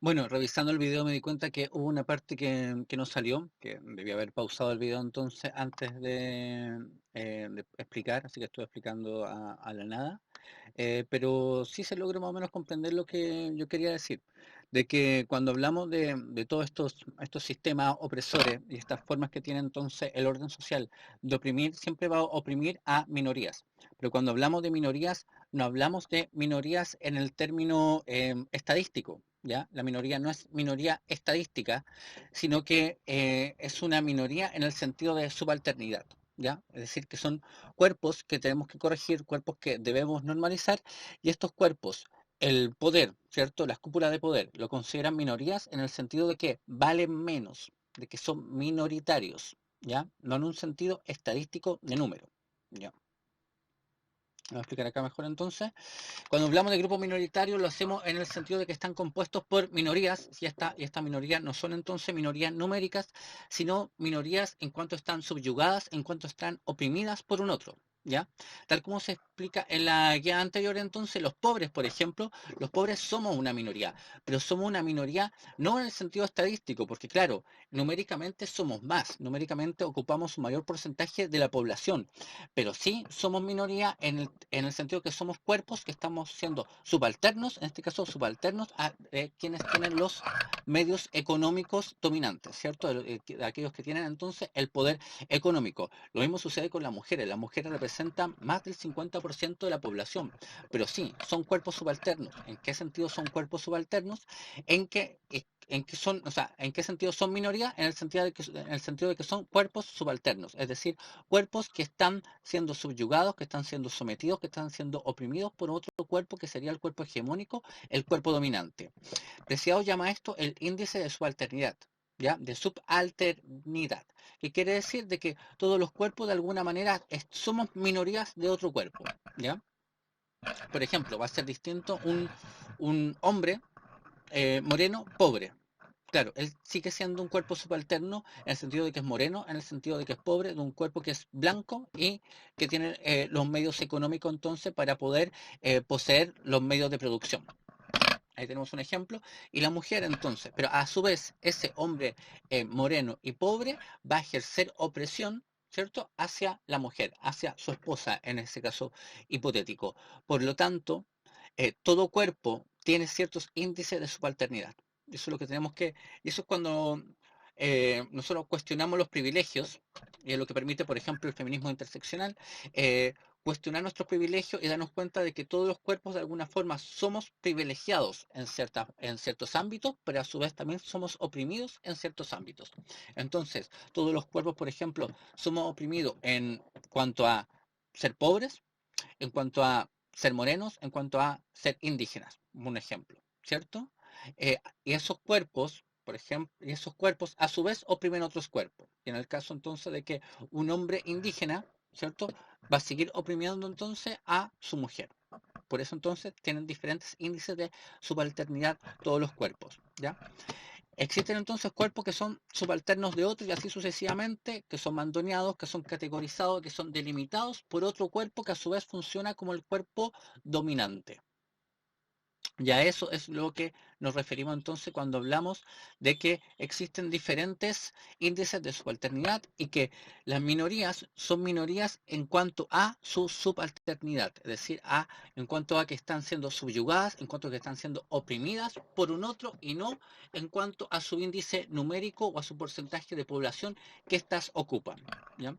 Bueno, revisando el video me di cuenta que hubo una parte que no salió, que debía haber pausado el video entonces antes de explicar, así que estoy explicando a la nada. Pero sí se logra más o menos comprender lo que yo quería decir, de que cuando hablamos de todos estos sistemas opresores y estas formas que tiene entonces el orden social de oprimir, siempre va a oprimir a minorías. Pero cuando hablamos de minorías, no hablamos de minorías en el término estadístico. ¿Ya? La minoría no es minoría estadística, sino que es una minoría en el sentido de subalternidad. ¿Ya? Es decir, que son cuerpos que tenemos que corregir, cuerpos que debemos normalizar, y estos cuerpos, el poder, ¿cierto? Las cúpulas de poder lo consideran minorías en el sentido de que valen menos, de que son minoritarios, ¿ya? No en un sentido estadístico de número, ¿ya? Voy a explicar acá mejor entonces. Cuando hablamos de grupos minoritarios lo hacemos en el sentido de que están compuestos por minorías, y esta minoría no son entonces minorías numéricas, sino minorías en cuanto están subyugadas, en cuanto están oprimidas por un otro. ¿Ya? Tal como se explica en la guía anterior, entonces, los pobres, por ejemplo, los pobres somos una minoría, pero somos una minoría no en el sentido estadístico, porque claro, numéricamente somos más, numéricamente ocupamos un mayor porcentaje de la población, pero sí somos minoría en el sentido que somos cuerpos que estamos siendo subalternos, en este caso subalternos a quienes tienen los medios económicos dominantes, ¿cierto? De aquellos que tienen entonces el poder económico. Lo mismo sucede con las mujeres representan más del 50% de la población, pero sí, son cuerpos subalternos. ¿En qué sentido son cuerpos subalternos? En que son, o sea, ¿en qué sentido son minoría? En el sentido de que son cuerpos subalternos, es decir, cuerpos que están siendo subyugados, que están siendo sometidos, que están siendo oprimidos por otro cuerpo que sería el cuerpo hegemónico, el cuerpo dominante. Preciado llama esto el índice de subalternidad, ¿ya? De subalternidad, que quiere decir de que todos los cuerpos de alguna manera somos minorías de otro cuerpo, ¿ya? Por ejemplo, va a ser distinto un hombre moreno pobre. Claro, él sigue siendo un cuerpo subalterno en el sentido de que es moreno, en el sentido de que es pobre, de un cuerpo que es blanco y que tiene los medios económicos entonces para poder poseer los medios de producción. Ahí tenemos un ejemplo. Y la mujer entonces, pero a su vez ese hombre moreno y pobre va a ejercer opresión, ¿cierto? Hacia la mujer, hacia su esposa en ese caso hipotético. Por lo tanto, todo cuerpo tiene ciertos índices de subalternidad. Eso es lo que tenemos que, y eso es cuando nosotros cuestionamos los privilegios, y es lo que permite, por ejemplo, el feminismo interseccional, eh, cuestionar nuestros privilegios y darnos cuenta de que todos los cuerpos de alguna forma somos privilegiados en ciertos ámbitos, pero a su vez también somos oprimidos en ciertos ámbitos. Entonces, todos los cuerpos, por ejemplo, somos oprimidos en cuanto a ser pobres, en cuanto a ser morenos, en cuanto a ser indígenas, un ejemplo, ¿cierto? Y esos cuerpos, por ejemplo, y esos cuerpos a su vez oprimen otros cuerpos. Y en el caso entonces de que un hombre indígena, ¿cierto? Va a seguir oprimiendo entonces a su mujer. Por eso entonces tienen diferentes índices de subalternidad todos los cuerpos, ¿ya? Existen entonces cuerpos que son subalternos de otros y así sucesivamente, que son mandoneados, que son categorizados, que son delimitados por otro cuerpo que a su vez funciona como el cuerpo dominante. Y a eso es lo que nos referimos entonces cuando hablamos de que existen diferentes índices de subalternidad y que las minorías son minorías en cuanto a su subalternidad, es decir, en cuanto a que están siendo subyugadas, en cuanto a que están siendo oprimidas por un otro y no en cuanto a su índice numérico o a su porcentaje de población que éstas ocupan. ¿Ya?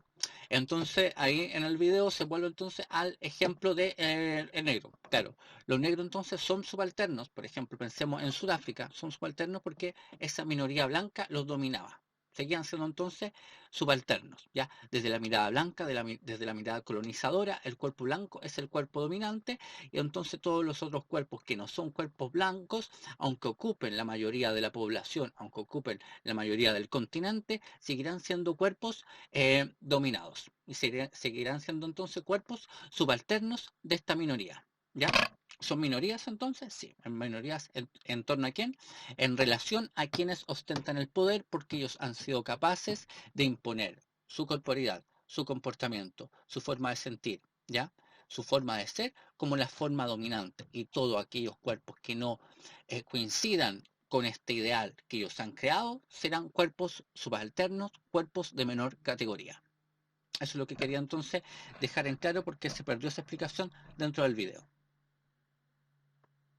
Entonces ahí en el video se vuelve entonces al ejemplo de el negro. Claro, los negros entonces son subalternos, por ejemplo, pensemos en Sudáfrica, son subalternos porque esa minoría blanca los dominaba. Seguían siendo entonces subalternos, ¿ya? Desde la mirada blanca, desde la mirada colonizadora, el cuerpo blanco es el cuerpo dominante y entonces todos los otros cuerpos que no son cuerpos blancos, aunque ocupen la mayoría de la población, aunque ocupen la mayoría del continente, seguirán siendo cuerpos dominados y seguirán siendo entonces cuerpos subalternos de esta minoría. ¿Ya? ¿Son minorías entonces? Sí, en minorías en torno a quién? En relación a quienes ostentan el poder porque ellos han sido capaces de imponer su corporidad, su comportamiento, su forma de sentir, ¿ya? Su forma de ser como la forma dominante y todos aquellos cuerpos que no coincidan con este ideal que ellos han creado, serán cuerpos subalternos, cuerpos de menor categoría. Eso es lo que quería entonces dejar en claro porque se perdió esa explicación dentro del video.